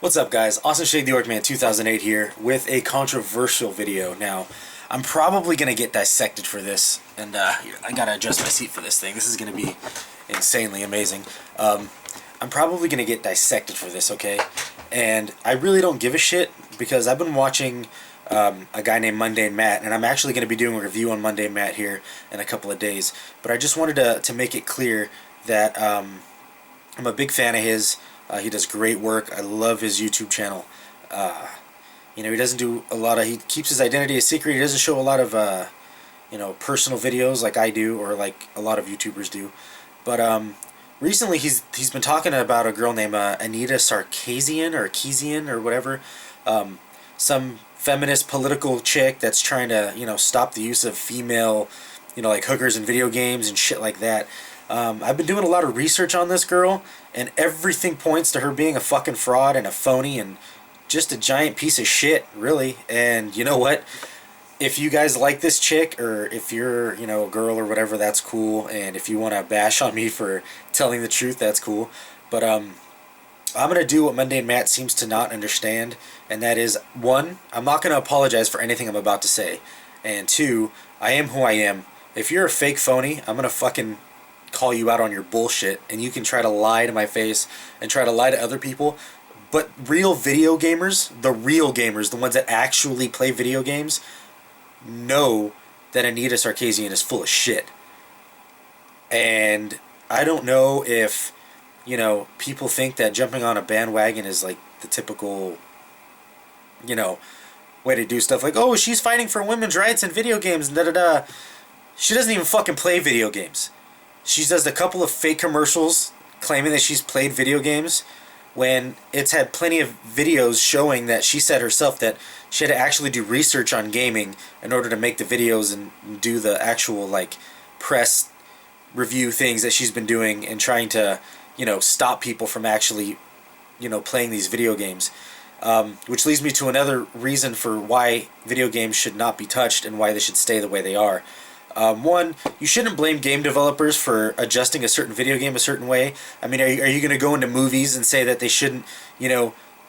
What's up, guys? Awesome Shade the Orc-Man 2008 here with a controversial video. Now, I'm probably going to get dissected for this, and I got to adjust my seat for this thing. This is going to be insanely amazing. I'm probably going to get dissected for this, okay? And I really don't give a shit because I've been watching a guy named Mundane Matt, and I'm actually going to be doing a review on Mundane Matt here in a couple of days. But I just wanted to make it clear that I'm a big fan of his. He does great work. I love his YouTube channel. He doesn't do a lot of... He keeps his identity a secret. He doesn't show a lot of, personal videos like I do or like a lot of YouTubers do. But recently he's been talking about a girl named Anita Sarkeesian or Keesian or whatever. Some feminist political chick that's trying to, stop the use of female, like hookers in video games and shit like that. I've been doing a lot of research on this girl, and everything points to her being a fucking fraud and a phony and just a giant piece of shit, really. And you know what? If you guys like this chick, or if you're, a girl or whatever, that's cool. And if you want to bash on me for telling the truth, that's cool. But I'm going to do what Mundane Matt seems to not understand, and that is, one, I'm not going to apologize for anything I'm about to say. And two, I am who I am. If you're a fake phony, I'm going to fucking call you out on your bullshit, and you can try to lie to my face and try to lie to other people, but real video gamers, the real gamers, the ones that actually play video games, know that Anita Sarkeesian is full of shit. And I don't know if, people think that jumping on a bandwagon is like the typical, way to do stuff, like, oh, she's fighting for women's rights in video games and da-da-da. She doesn't even fucking play video games. She does a couple of fake commercials claiming that she's played video games when it's had plenty of videos showing that she said herself that she had to actually do research on gaming in order to make the videos and do the actual, like, press review things that she's been doing and trying to, stop people from actually, playing these video games. Which leads me to another reason for why video games should not be touched and why they should stay the way they are. One, you shouldn't blame game developers for adjusting a certain video game a certain way. I mean, are you going to go into movies and say that they shouldn't,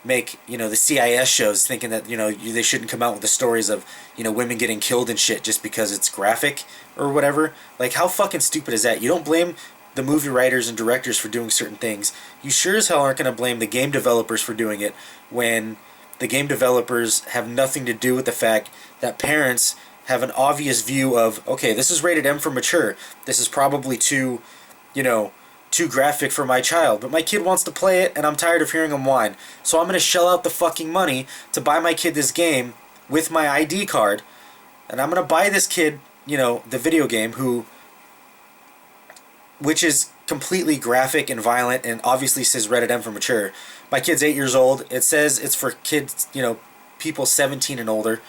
make, the CIS shows thinking that, they shouldn't come out with the stories of, women getting killed and shit just because it's graphic or whatever? Like, how fucking stupid is that? You don't blame the movie writers and directors for doing certain things. You sure as hell aren't going to blame the game developers for doing it when the game developers have nothing to do with the fact that parents have an obvious view of, okay, this is rated M for mature. This is probably too graphic for my child. But my kid wants to play it, and I'm tired of hearing him whine. So I'm going to shell out the fucking money to buy my kid this game with my ID card. And I'm going to buy this kid, the video game, which is completely graphic and violent and obviously says rated M for mature. My kid's 8 years old. It says it's for kids, people 17 and older,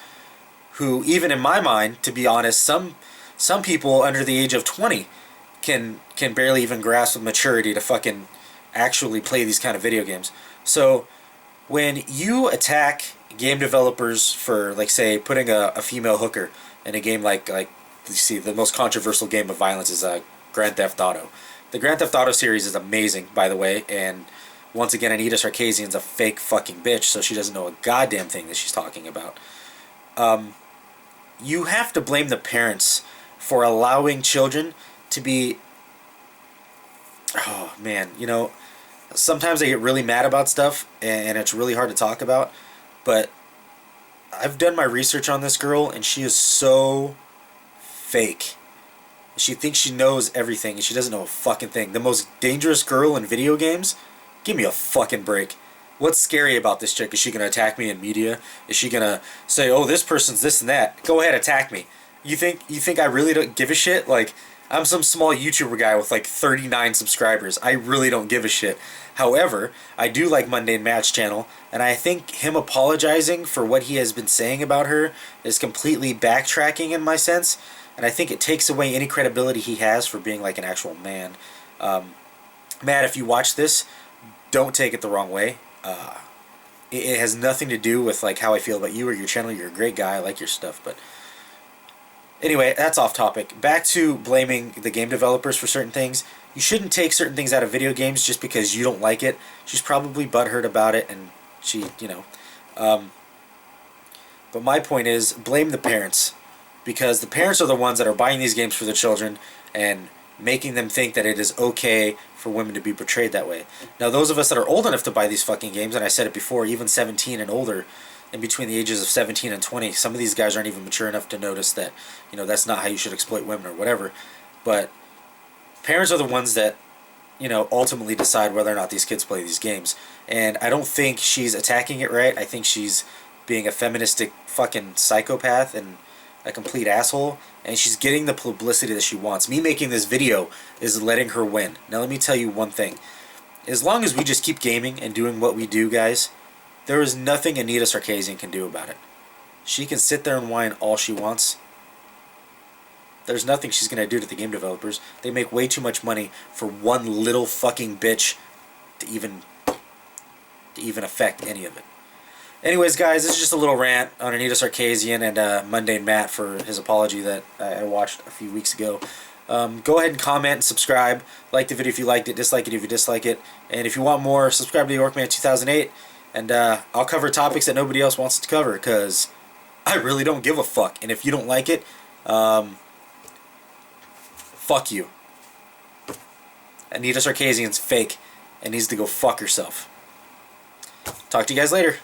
who, even in my mind, to be honest, some people under the age of 20 can barely even grasp with maturity to fucking actually play these kind of video games. So when you attack game developers for, like, say, putting a female hooker in a game like you see, the most controversial game of violence is Grand Theft Auto. The Grand Theft Auto series is amazing, by the way, and once again, Anita Sarkeesian's a fake fucking bitch, so she doesn't know a goddamn thing that she's talking about. You have to blame the parents for allowing children to be... Oh, man, sometimes I get really mad about stuff, and it's really hard to talk about, but I've done my research on this girl, and she is so fake. She thinks she knows everything, and she doesn't know a fucking thing. The most dangerous girl in video games? Give me a fucking break. What's scary about this chick? Is she going to attack me in media? Is she going to say, oh, this person's this and that? Go ahead, attack me. You think I really don't give a shit? Like, I'm some small YouTuber guy with like 39 subscribers. I really don't give a shit. However, I do like Mundane Matt's channel, and I think him apologizing for what he has been saying about her is completely backtracking in my sense, and I think it takes away any credibility he has for being like an actual man. Matt, if you watch this, don't take it the wrong way. It has nothing to do with like how I feel about you or your channel. You're a great guy. I like your stuff. But anyway, that's off topic. Back to blaming the game developers for certain things. You shouldn't take certain things out of video games just because you don't like it. She's probably butthurt about it, and But my point is, blame the parents, because the parents are the ones that are buying these games for their children and making them think that it is okay for women to be portrayed that way. Now, those of us that are old enough to buy these fucking games, and I said it before, even 17 and older, in between the ages of 17 and 20, some of these guys aren't even mature enough to notice that, that's not how you should exploit women or whatever. But parents are the ones that, ultimately decide whether or not these kids play these games. And I don't think she's attacking it right. I think she's being a feministic fucking psychopath and a complete asshole. And she's getting the publicity that she wants. Me making this video is letting her win. Now let me tell you one thing. As long as we just keep gaming and doing what we do, guys, there is nothing Anita Sarkeesian can do about it. She can sit there and whine all she wants. There's nothing she's going to do to the game developers. They make way too much money for one little fucking bitch to even affect any of it. Anyways, guys, this is just a little rant on Anita Sarkeesian and Mundane Matt for his apology that I watched a few weeks ago. Go ahead and comment and subscribe. Like the video if you liked it, dislike it if you dislike it. And if you want more, subscribe to the Yorkman 2008. And I'll cover topics that nobody else wants to cover, because I really don't give a fuck. And if you don't like it, fuck you. Anita Sarkeesian's fake and needs to go fuck herself. Talk to you guys later.